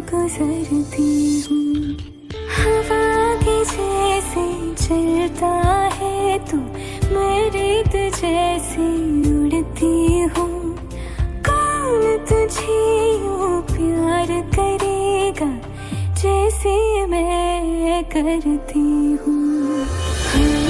गुजरती हूँ। हवा के जैसे चलता है तू, मैं रेत जैसे उड़ती हूँ। कौन तुझे यूँ प्यार करेगा जैसे मैं करती हूँ।